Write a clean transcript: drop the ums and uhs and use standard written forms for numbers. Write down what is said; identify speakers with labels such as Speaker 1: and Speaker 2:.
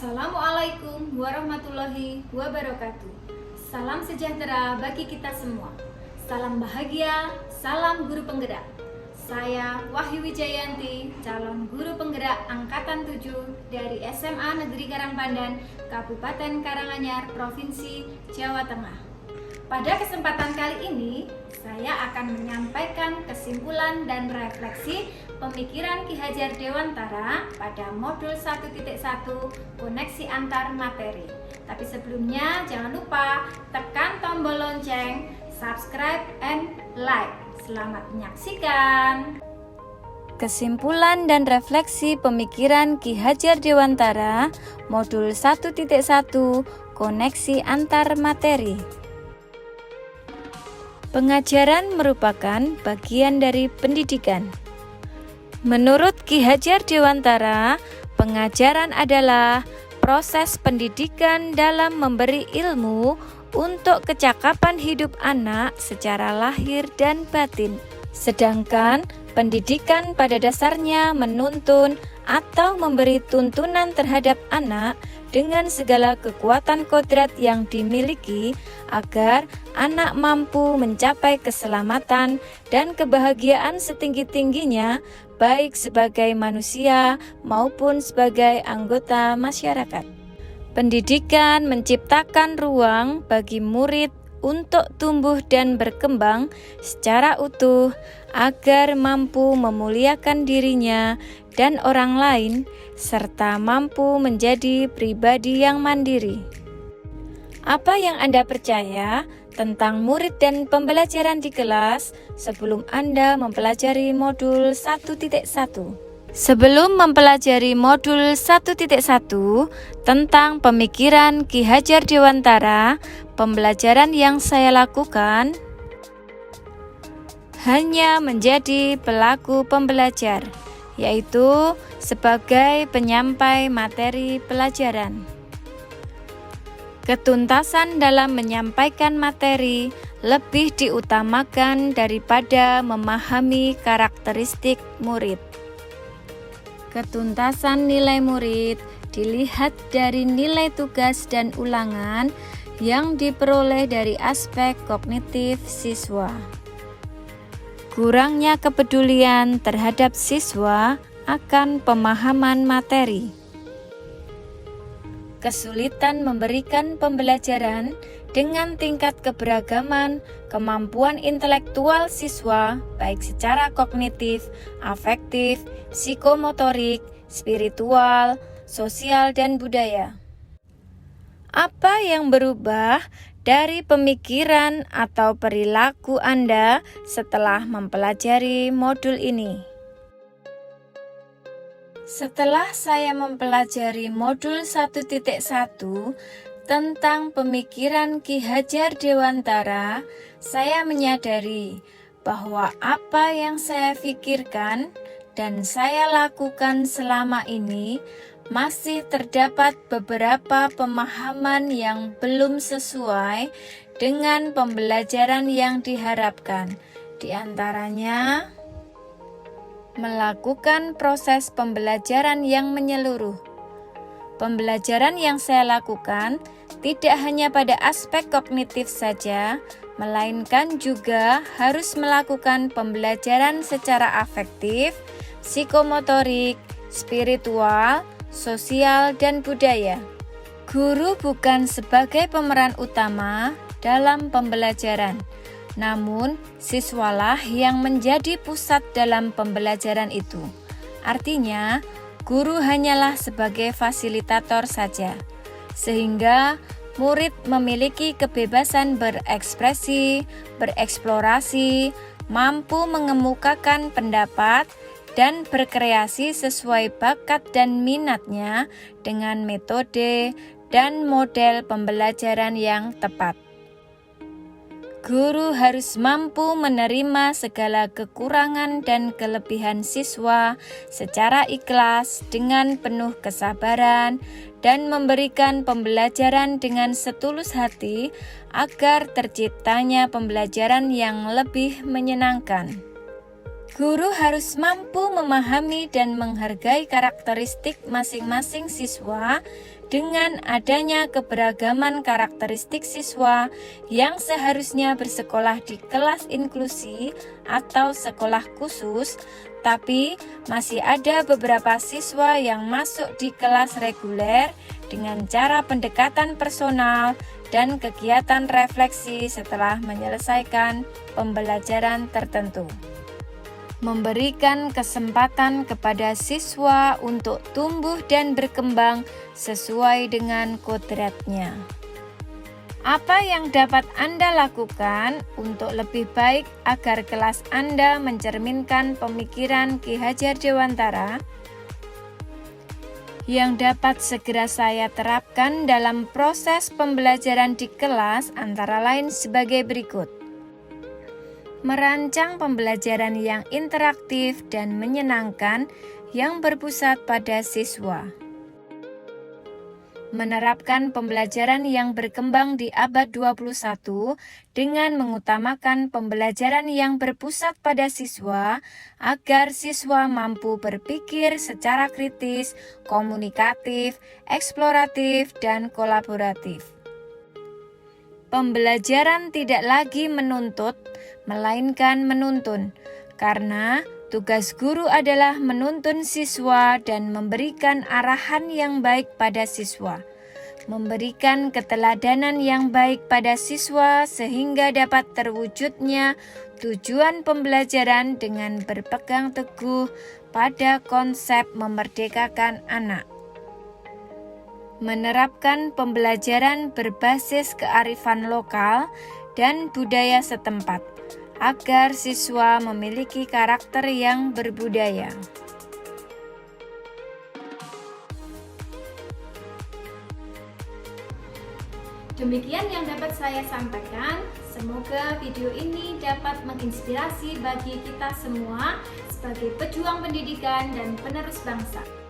Speaker 1: Assalamualaikum warahmatullahi wabarakatuh. Salam sejahtera bagi kita semua. Salam bahagia, salam guru penggerak. Saya Wahyu Wijayanti, calon guru penggerak angkatan 7 dari SMA Negeri Karangpandan, Kabupaten Karanganyar, Provinsi Jawa Tengah. Pada kesempatan kali ini, saya akan menyampaikan kesimpulan dan refleksi pemikiran Ki Hajar Dewantara pada modul 1.1 koneksi antar materi. Tapi sebelumnya jangan lupa tekan tombol lonceng, subscribe, and like. Selamat menyaksikan. Kesimpulan dan refleksi pemikiran Ki Hajar Dewantara modul 1.1 koneksi antar materi. Pengajaran merupakan bagian dari pendidikan. Menurut Ki Hajar Dewantara, pengajaran adalah proses pendidikan dalam memberi ilmu untuk kecakapan hidup anak secara lahir dan batin. Sedangkan pendidikan pada dasarnya menuntun atau memberi tuntunan terhadap anak dengan segala kekuatan kodrat yang dimiliki agar anak mampu mencapai keselamatan dan kebahagiaan setinggi-tingginya, baik sebagai manusia maupun sebagai anggota masyarakat. Pendidikan menciptakan ruang bagi murid untuk tumbuh dan berkembang secara utuh agar mampu memuliakan dirinya dan orang lain, serta mampu menjadi pribadi yang mandiri. Apa yang Anda percaya tentang murid dan pembelajaran di kelas sebelum Anda mempelajari modul 1.1? Sebelum mempelajari modul 1.1 tentang pemikiran Ki Hajar Dewantara, pembelajaran yang saya lakukan hanya menjadi pelaku pembelajar, yaitu sebagai penyampai materi pelajaran. Ketuntasan dalam menyampaikan materi lebih diutamakan daripada memahami karakteristik murid. Ketuntasan nilai murid dilihat dari nilai tugas dan ulangan yang diperoleh dari aspek kognitif siswa. Kurangnya kepedulian terhadap siswa akan pemahaman materi. Kesulitan memberikan pembelajaran dengan tingkat keberagaman kemampuan intelektual siswa, baik secara kognitif, afektif, psikomotorik, spiritual, sosial, dan budaya. Apa yang berubah dari pemikiran atau perilaku Anda setelah mempelajari modul ini? Setelah saya mempelajari modul 1.1 tentang pemikiran Ki Hajar Dewantara, saya menyadari bahwa apa yang saya pikirkan dan saya lakukan selama ini masih terdapat beberapa pemahaman yang belum sesuai dengan pembelajaran yang diharapkan. Di antaranya, melakukan proses pembelajaran yang menyeluruh. Pembelajaran yang saya lakukan tidak hanya pada aspek kognitif saja, melainkan juga harus melakukan pembelajaran secara afektif, psikomotorik, spiritual, sosial, dan budaya. Guru bukan sebagai pemeran utama dalam pembelajaran, namun siswalah yang menjadi pusat dalam pembelajaran itu. Artinya, guru hanyalah sebagai fasilitator saja, sehingga murid memiliki kebebasan berekspresi, bereksplorasi, mampu mengemukakan pendapat, dan berkreasi sesuai bakat dan minatnya dengan metode dan model pembelajaran yang tepat. Guru harus mampu menerima segala kekurangan dan kelebihan siswa secara ikhlas dengan penuh kesabaran dan memberikan pembelajaran dengan setulus hati agar terciptanya pembelajaran yang lebih menyenangkan. Guru harus mampu memahami dan menghargai karakteristik masing-masing siswa dengan adanya keberagaman karakteristik siswa yang seharusnya bersekolah di kelas inklusi atau sekolah khusus, tapi masih ada beberapa siswa yang masuk di kelas reguler dengan cara pendekatan personal dan kegiatan refleksi setelah menyelesaikan pembelajaran tertentu. Memberikan kesempatan kepada siswa untuk tumbuh dan berkembang sesuai dengan kodratnya. Apa yang dapat Anda lakukan untuk lebih baik agar kelas Anda mencerminkan pemikiran Ki Hajar Dewantara? Yang dapat segera saya terapkan dalam proses pembelajaran di kelas antara lain sebagai berikut. Merancang pembelajaran yang interaktif dan menyenangkan yang berpusat pada siswa. Menerapkan pembelajaran yang berkembang di abad 21 dengan mengutamakan pembelajaran yang berpusat pada siswa agar siswa mampu berpikir secara kritis, komunikatif, eksploratif, dan kolaboratif. Pembelajaran tidak lagi menuntut, melainkan menuntun, karena tugas guru adalah menuntun siswa dan memberikan arahan yang baik pada siswa, memberikan keteladanan yang baik pada siswa sehingga dapat terwujudnya tujuan pembelajaran dengan berpegang teguh pada konsep memerdekakan anak. Menerapkan pembelajaran berbasis kearifan lokal dan budaya setempat, agar siswa memiliki karakter yang berbudaya. Demikian yang dapat saya sampaikan. Semoga video ini dapat menginspirasi bagi kita semua sebagai pejuang pendidikan dan penerus bangsa.